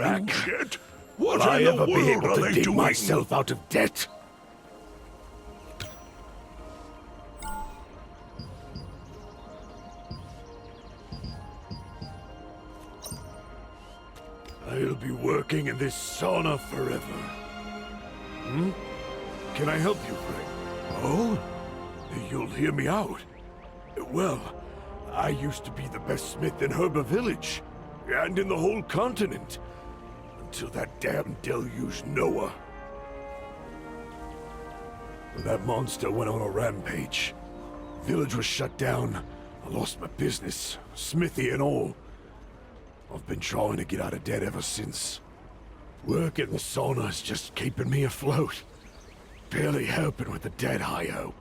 Rack. Shit! Will What I in the ever be world able are to they dig doing? myself out of debt? I'll be working in this sauna forever. Hmm? Can I help you, Frank? Oh? You'll hear me out. Well, I used to be the best smith in Herba Village, and in the whole continent. Until that damn deluge Noah. That monster went on a rampage. Village was shut down. I lost my business, smithy and all. I've been trying to get out of debt ever since. Work in the sauna is just keeping me afloat. Barely helping with the debt I owe.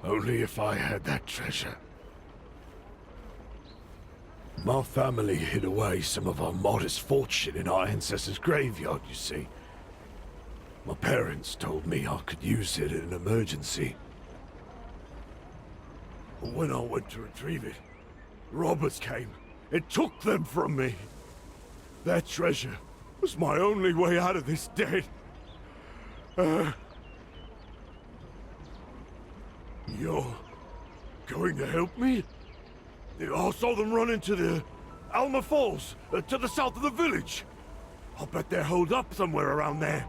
Only if I had that treasure. My family hid away some of our modest fortune in our ancestors' graveyard, you see. My parents told me I could use it in an emergency. But when I went to retrieve it, robbers came and took them from me. That treasure was my only way out of this debt. You're going to help me? I saw them run into the Alma Falls, to the south of the village. I'll bet they're holed up somewhere around there.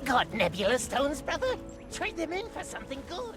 Got nebula stones, brother? Trade them in for something good.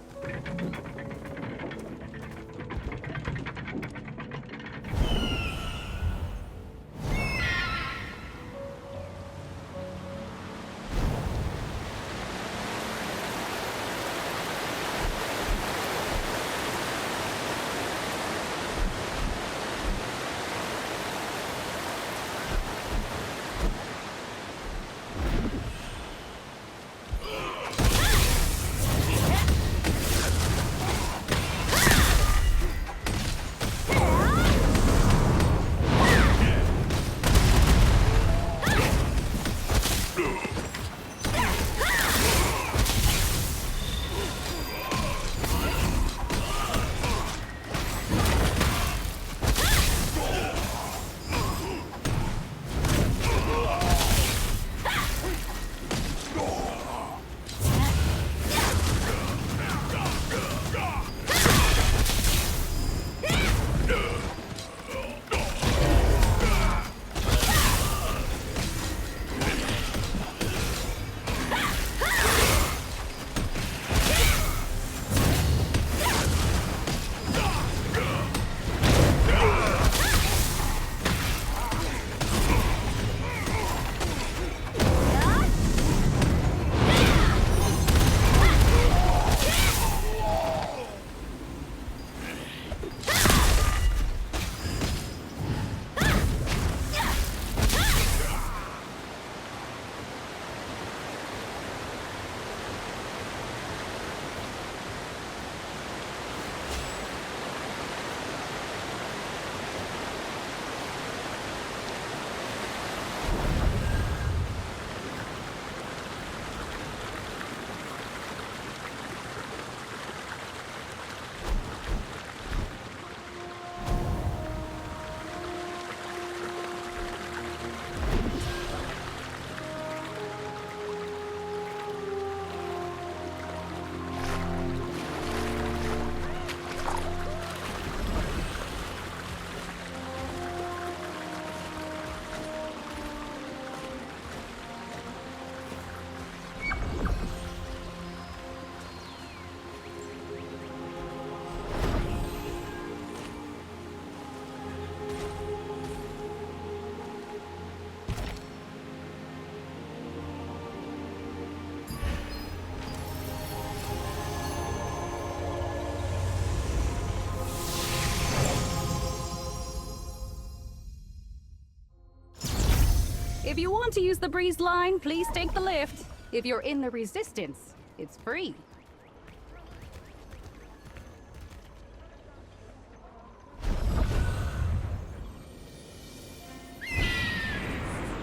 If you want to use the breeze line, please take the lift. If you're in the resistance, it's free.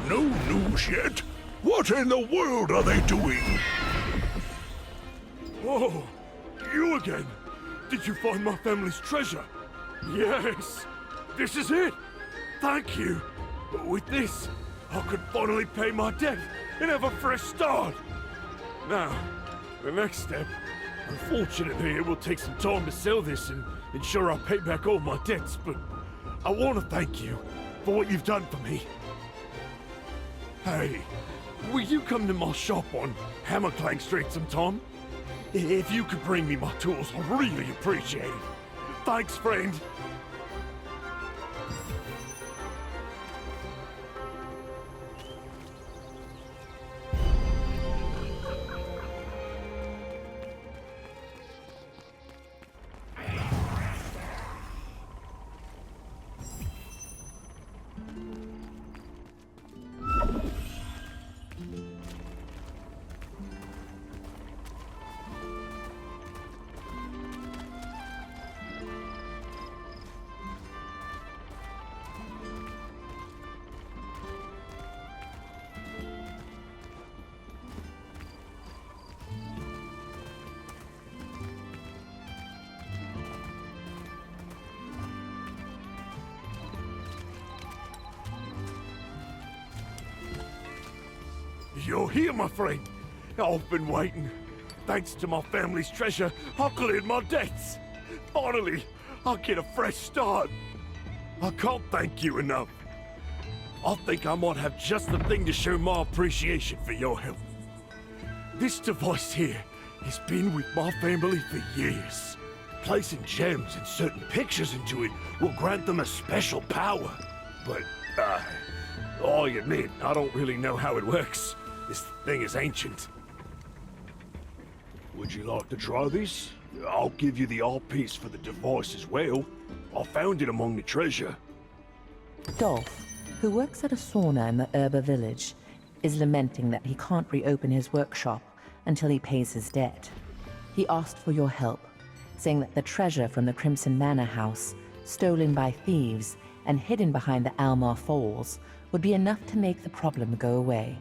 No news yet? What in the world are they doing? Oh, you again? Did you find my family's treasure? Yes! This is it! Thank you! With this, I could finally pay my debt and have a fresh start! Now, the next step. Unfortunately, it will take some time to sell this and ensure I pay back all my debts, but I want to thank you for what you've done for me. Hey, will you come to my shop on Hammerclank Street sometime? If you could bring me my tools, I'd really appreciate it. Thanks, friend. You're here, my friend. I've been waiting. Thanks to my family's treasure, I cleared my debts. Finally, I'll get a fresh start. I can't thank you enough. I think I might have just the thing to show my appreciation for your help. This device here has been with my family for years. Placing gems and certain pictures into it will grant them a special power. But, I admit, I don't really know how it works. This thing is ancient. Would you like to try this? I'll give you the art piece for the device as well. I found it among the treasure. Dolph, who works at a sauna in the Erba village, is lamenting that he can't reopen his workshop until he pays his debt. He asked for your help, saying that the treasure from the Crimson Manor house, stolen by thieves and hidden behind the Almar Falls, would be enough to make the problem go away.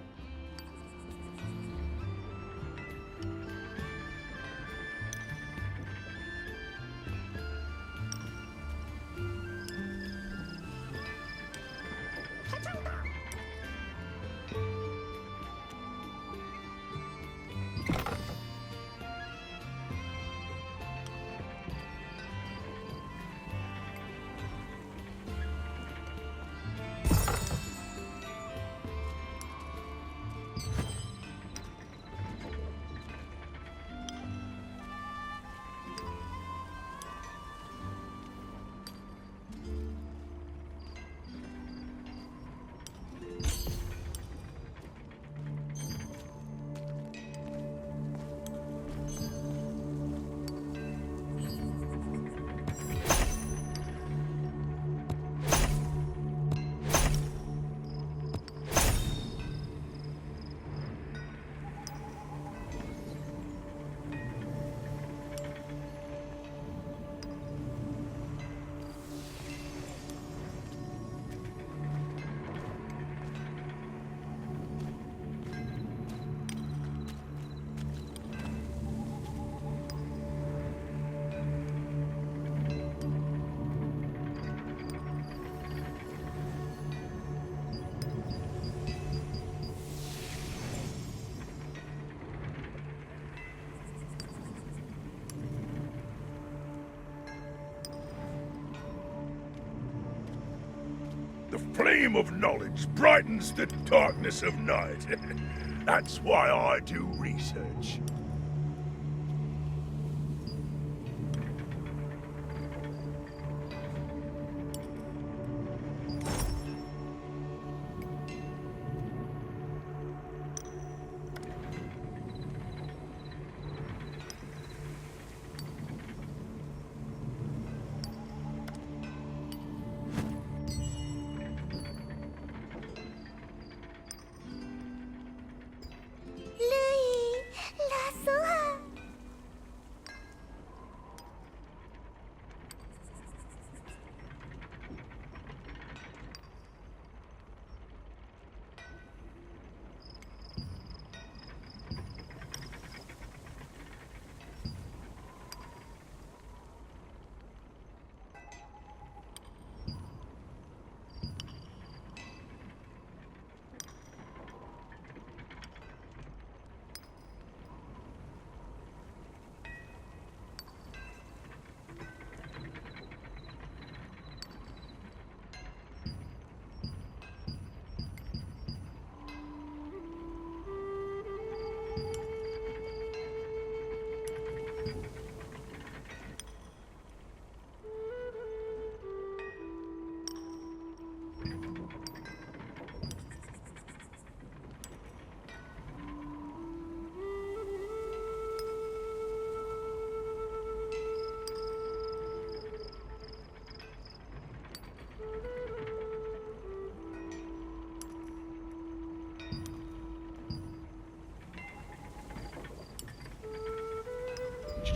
The flame of knowledge brightens the darkness of night. That's why I do research.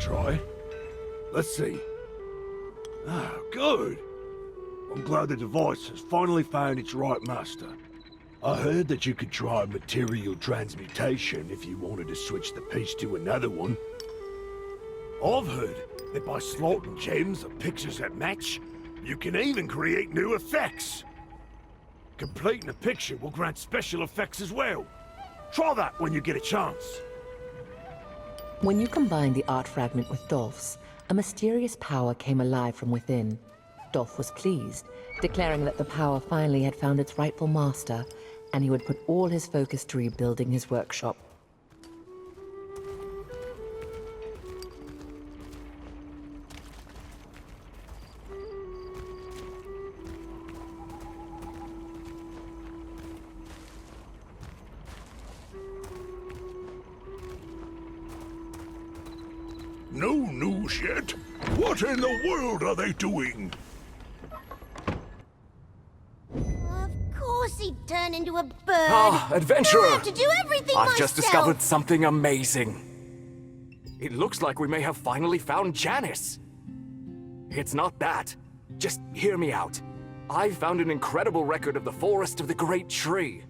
try. Let's see. Ah, good. I'm glad the device has finally found its right master. I heard that you could try material transmutation if you wanted to switch the piece to another one. I've heard that by slotting gems or pictures that match, you can even create new effects. Completing a picture will grant special effects as well. Try that when you get a chance. When you combined the art fragment with Dolph's, a mysterious power came alive from within. Dolph was pleased, declaring that the power finally had found its rightful master, and he would put all his focus to rebuilding his workshop. No news yet? What in the world are they doing? Of course he'd turn into a bird. Ah, adventurer! I have to do everything I've myself. just discovered something amazing. It looks like we may have finally found Janice. It's not that. Just hear me out. I've found an incredible record of the Forest of the Great Tree.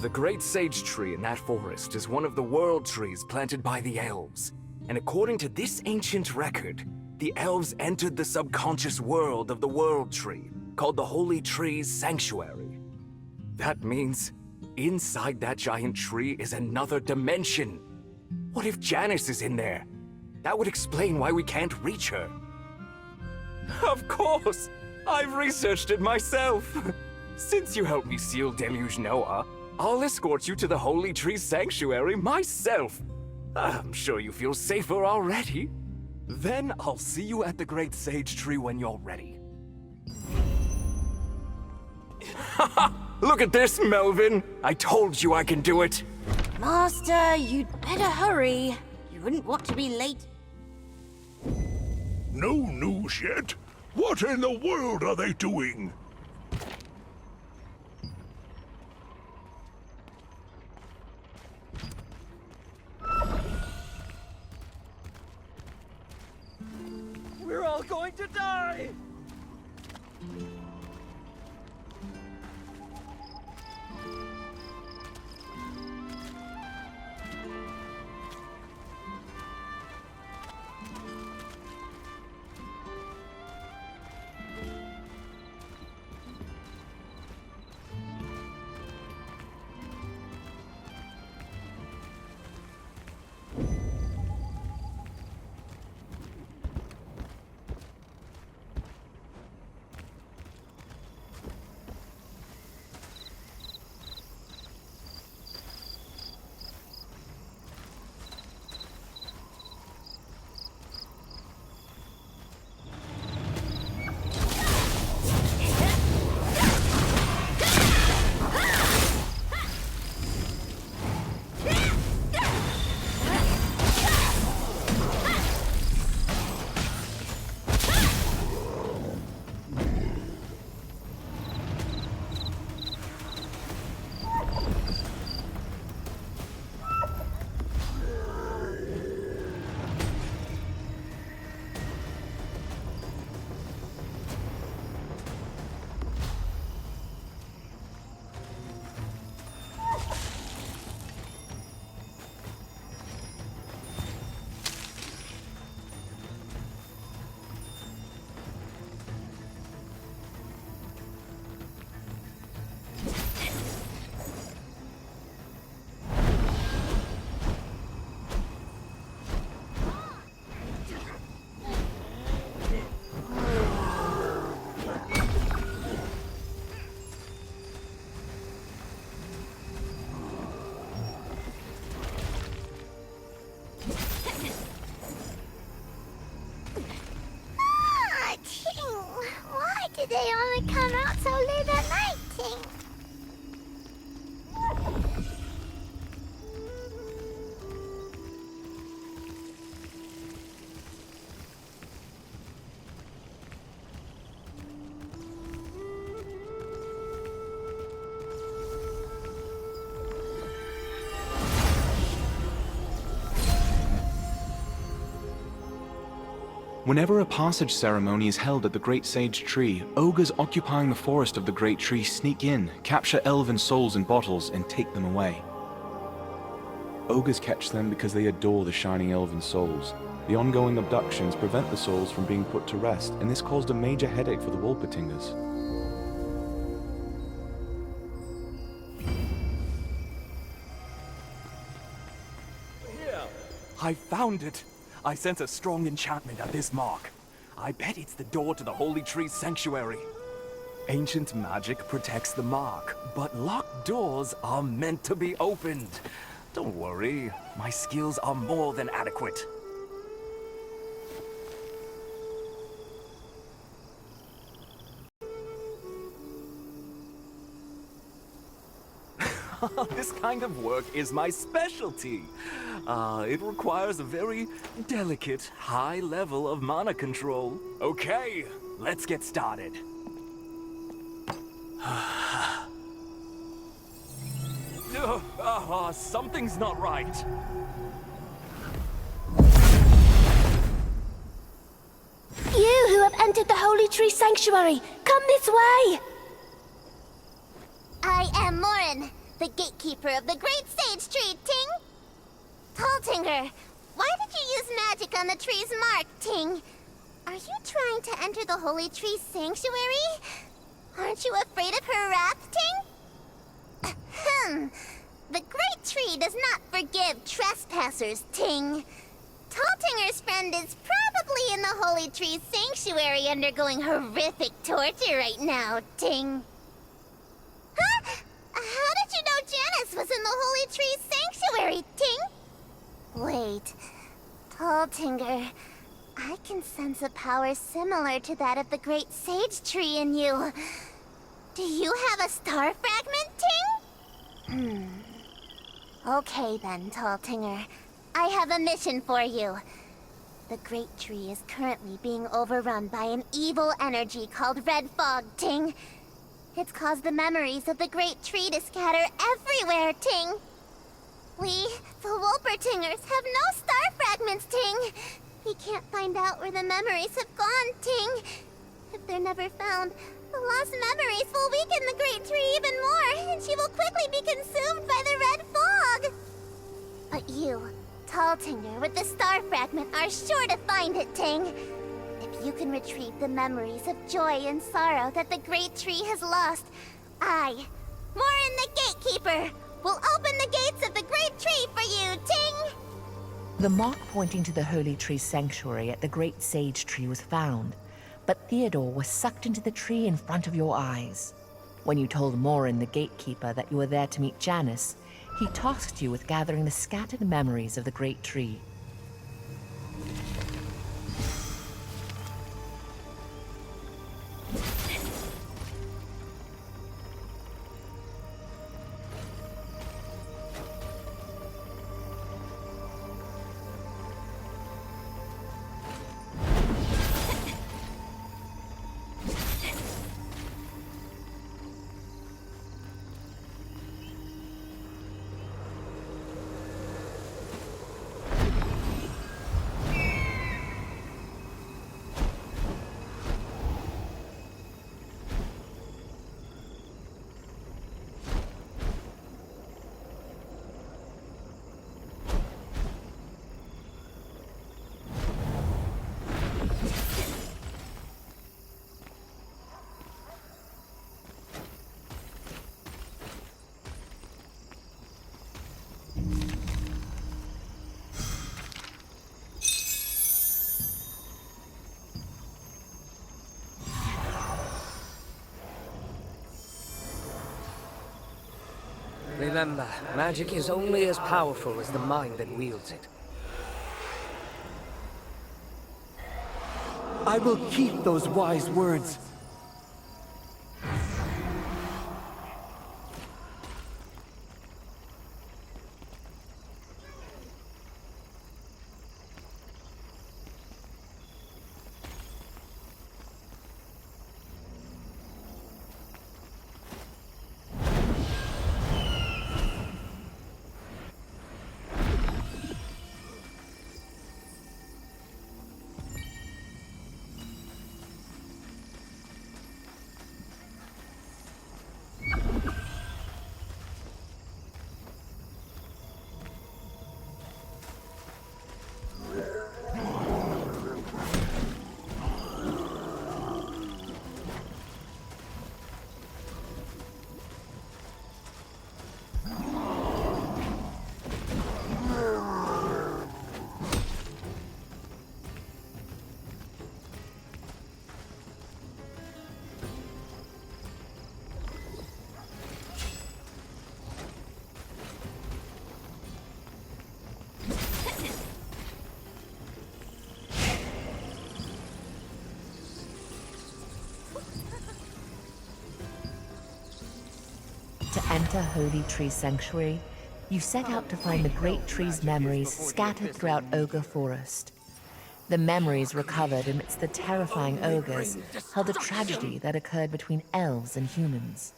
The Great Sage Tree in that forest is one of the world trees planted by the elves. And according to this ancient record, the elves entered the subconscious world of the World Tree, called the Holy Tree's Sanctuary. That means inside that giant tree is another dimension. What if Janice is in there? That would explain why we can't reach her. Of course! I've researched it myself. Since you helped me seal Deluge Noah, I'll escort you to the Holy Tree's Sanctuary myself. I'm sure you feel safer already. Then I'll see you at the Great Sage Tree when you're ready. Look at this, Melvin! I told you I can do it! Master, you'd better hurry. You wouldn't want to be late. No news yet? What in the world are they doing? We're all going to die! They only come out so late at night, Ting. Whenever a passage ceremony is held at the Great Sage Tree, ogres occupying the forest of the Great Tree sneak in, capture elven souls in bottles, and take them away. Ogres catch them because they adore the shining elven souls. The ongoing abductions prevent the souls from being put to rest, and this caused a major headache for the Wolpertingers. I found it! I sense a strong enchantment at this mark. I bet it's the door to the Holy Tree Sanctuary. Ancient magic protects the mark, but locked doors are meant to be opened. Don't worry, my skills are more than adequate. This kind of work is my specialty. It requires a very delicate, high level of mana control. Okay, let's get started. Something's not right. You who have entered the Holy Tree Sanctuary, come this way! I am Morin, the gatekeeper of the Great Sage Tree, Ting! Talltinger, why did you use magic on the tree's mark, Ting? Are you trying to enter the Holy Tree Sanctuary? Aren't you afraid of her wrath, Ting? Ahem. The Great Tree does not forgive trespassers, Ting. Talltinger's friend is probably in the Holy Tree Sanctuary undergoing horrific torture right now, Ting. Huh? How did you know Janice was in the Holy Tree Sanctuary, Ting? Wait, Talltinger, I can sense a power similar to that of the Great Sage Tree in you. Do you have a star fragment, Ting? Okay then, Talltinger. I have a mission for you. The Great Tree is currently being overrun by an evil energy called Red Fog, Ting. It's caused the memories of the Great Tree to scatter everywhere, Ting. We, the Wolpertingers, have no star fragments, Ting. We can't find out where the memories have gone, Ting. If they're never found, the lost memories will weaken the Great Tree even more, and she will quickly be consumed by the Red Fog. But you, Talltinger, with the star fragment, are sure to find it, Ting. If you can retrieve the memories of joy and sorrow that the Great Tree has lost, I, Morin the Gatekeeper, will open the gates of the Great Tree for you, Ting! The mark pointing to the Holy Tree Sanctuary at the Great Sage Tree was found, but Theodore was sucked into the tree in front of your eyes. When you told Morin the Gatekeeper that you were there to meet Janice, he tasked you with gathering the scattered memories of the Great Tree. Remember, magic is only as powerful as the mind that wields it. I will keep those wise words. enter Holy Tree Sanctuary, you set out to find the Great Tree's memories scattered throughout Ogre Forest. The memories recovered amidst the terrifying ogres held a tragedy that occurred between elves and humans.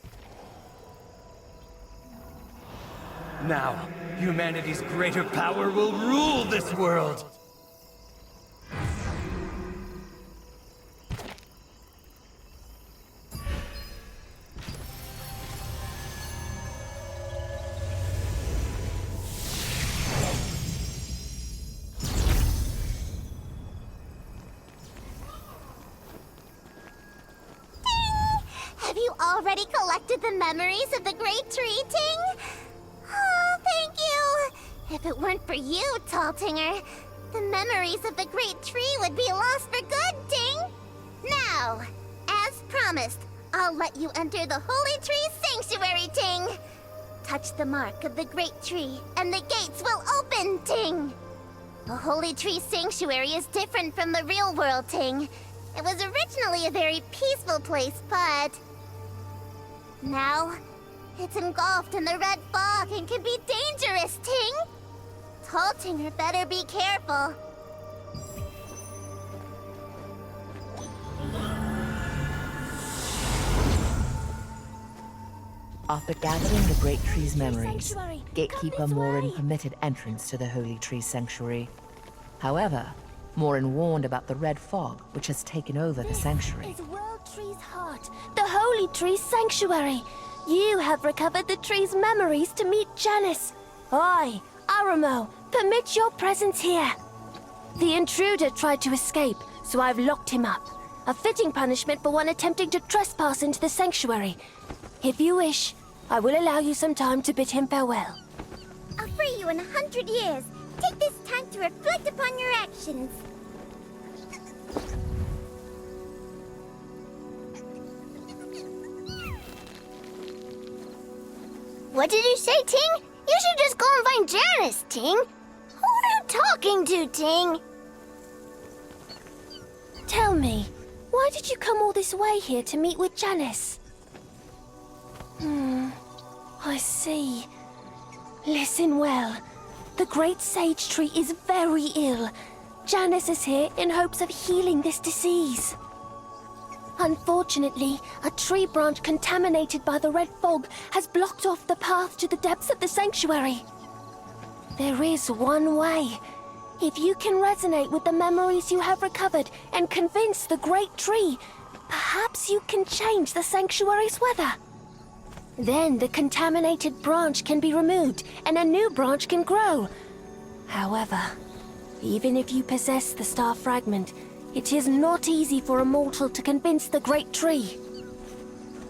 Now, humanity's greater power will rule this world! Have you already collected the memories of the Great Tree, Ting? Oh, thank you! If it weren't for you, Taltinger, the memories of the Great Tree would be lost for good, Ting! Now, as promised, I'll let you enter the Holy Tree Sanctuary, Ting! Touch the mark of the Great Tree, and the gates will open, Ting! The Holy Tree Sanctuary is different from the real world, Ting. It was originally a very peaceful place, but... now, it's engulfed in the red fog and can be dangerous, Ting! Taltinger better be careful. After gathering the Great Tree's memories, Gatekeeper Morin permitted entrance to the Holy Tree Sanctuary. However, Morin warned about the red fog which has taken over the sanctuary. This is World Tree's heart, the Holy Tree Sanctuary. You have recovered the tree's memories to meet Janice. I, Aramo, permit your presence here. The intruder tried to escape, so I've locked him up. A fitting punishment for one attempting to trespass into the sanctuary. If you wish, I will allow you some time to bid him farewell. I'll free you in 100 years. Take this time to reflect upon your actions. What did you say, Ting? You should just go and find Janice, Ting. Who are you talking to, Ting? Tell me, why did you come all this way here to meet with Janice? I see. Listen well. The Great Sage Tree is very ill. Janice is here in hopes of healing this disease. Unfortunately, a tree branch contaminated by the red fog has blocked off the path to the depths of the sanctuary. There is one way. If you can resonate with the memories you have recovered and convince the Great Tree, perhaps you can change the sanctuary's weather. Then the contaminated branch can be removed and a new branch can grow. However, even if you possess the star fragment, it is not easy for a mortal to convince the Great Tree.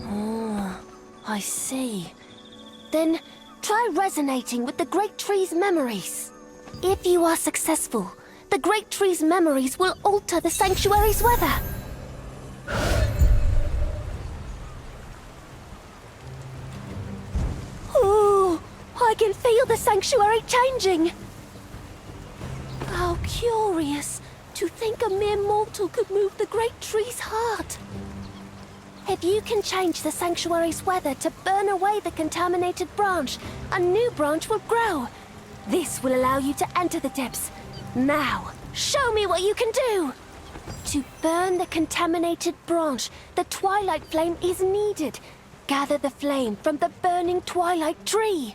Oh, I see. Then try resonating with the Great Tree's memories. If you are successful, the Great Tree's memories will alter the sanctuary's weather. Oh, I can feel the sanctuary changing. How curious. To think a mere mortal could move the Great Tree's heart. If you can change the sanctuary's weather to burn away the contaminated branch, a new branch will grow. This will allow you to enter the depths. Now, show me what you can do! To burn the contaminated branch, the Twilight Flame is needed. Gather the flame from the burning Twilight Tree.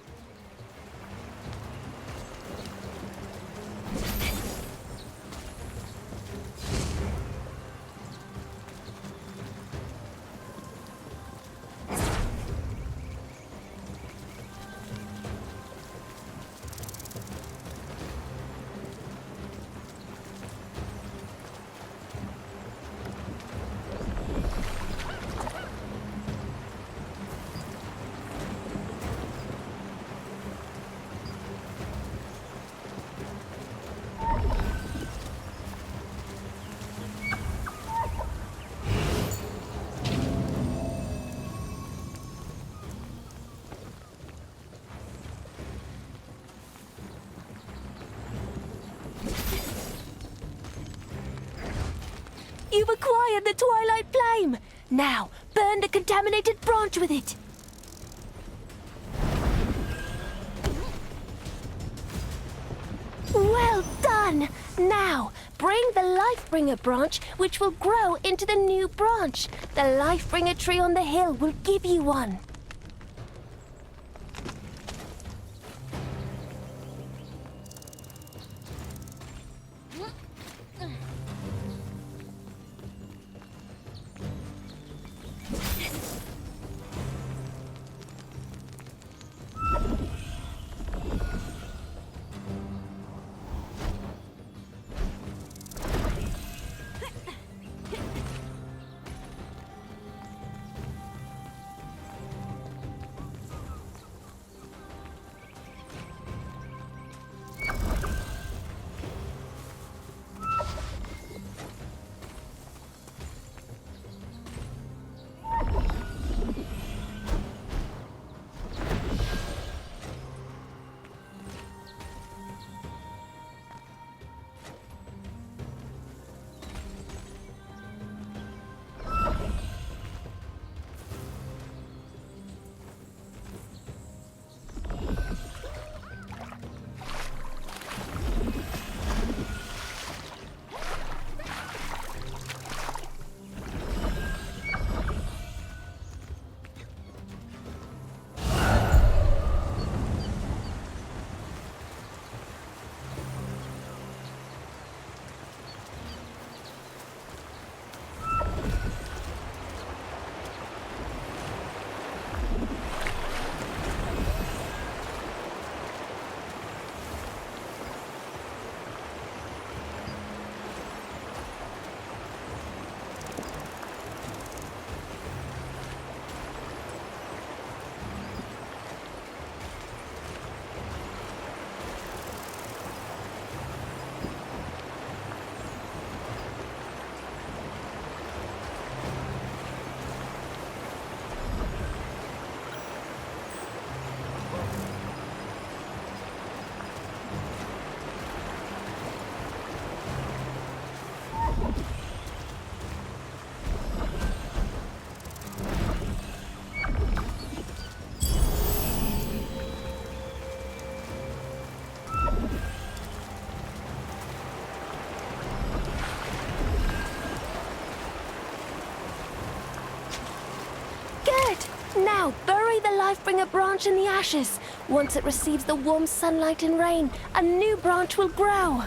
You've acquired the Twilight Flame! Now, burn the contaminated branch with it! done! Now, bring the Lifebringer branch, which will grow into the new branch. The Lifebringer tree on the hill will give you one. Now, bury the Lifebringer branch in the ashes. Once it receives the warm sunlight and rain, a new branch will grow.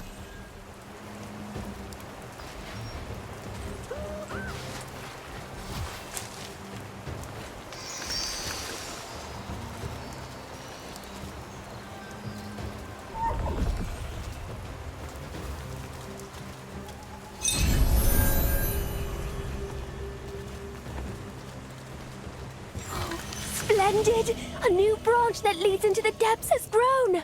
Splendid! A new branch that leads into the depths has grown!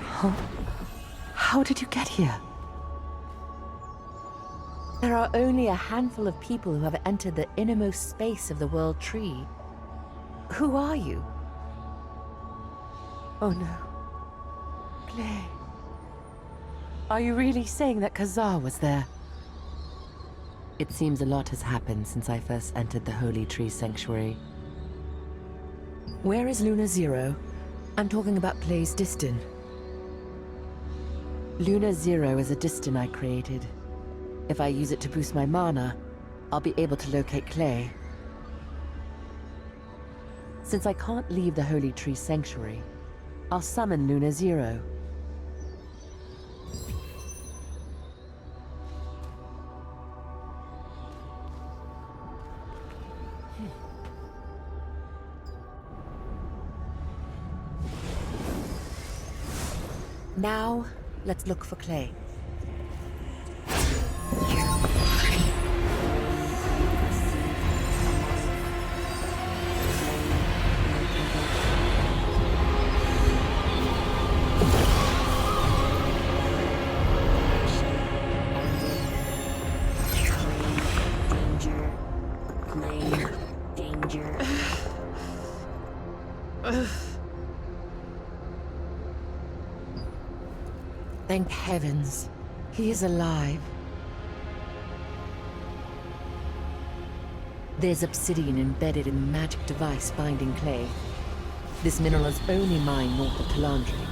Huh? How did you get here? There are only a handful of people who have entered the innermost space of the World Tree. Who are you? Oh no. Clay. Are you really saying that Kazar was there? It seems a lot has happened since I first entered the Holy Tree Sanctuary. Where is Luna Zero? I'm talking about Clay's Distin. Luna Zero is a Distin I created. If I use it to boost my mana, I'll be able to locate Clay. Since I can't leave the Holy Tree Sanctuary, I'll summon Luna Zero. Now, let's look for Clay. Thank heavens, he is alive. There's obsidian embedded in the magic device binding Clay. This mineral is only mined north of Talandri.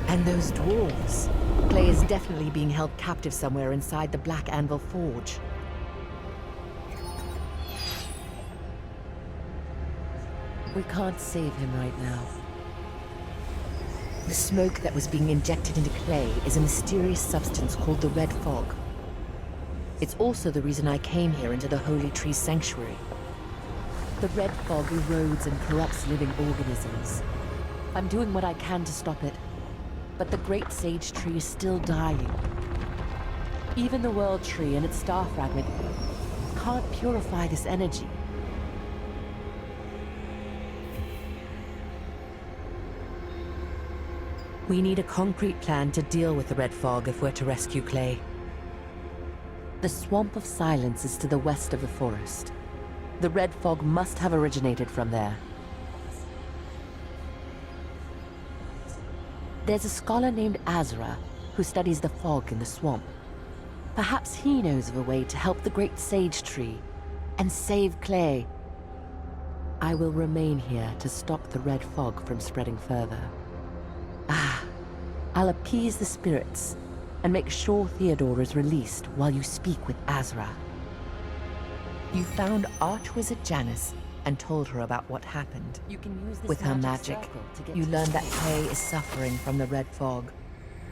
And those dwarves. Clay is definitely being held captive somewhere inside the Black Anvil Forge. We can't save him right now. The smoke that was being injected into Clay is a mysterious substance called the Red Fog. It's also the reason I came here into the Holy Tree Sanctuary. The Red Fog erodes and corrupts living organisms. I'm doing what I can to stop it, but the Great Sage Tree is still dying. Even the World Tree and its star fragment can't purify this energy. We need a concrete plan to deal with the Red Fog if we're to rescue Clay. The Swamp of Silence is to the west of the forest. The Red Fog must have originated from there. There's a scholar named Azra who studies the fog in the swamp. Perhaps he knows of a way to help the Great Sage Tree and save Clay. I will remain here to stop the Red Fog from spreading further. I'll appease the spirits and make sure Theodore is released while you speak with Azra. You found Archwizard Janice and told her about what happened. You can use this with her magic, you learned that Clay is suffering from the Red Fog,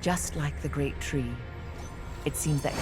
just like the Great Tree. It seems that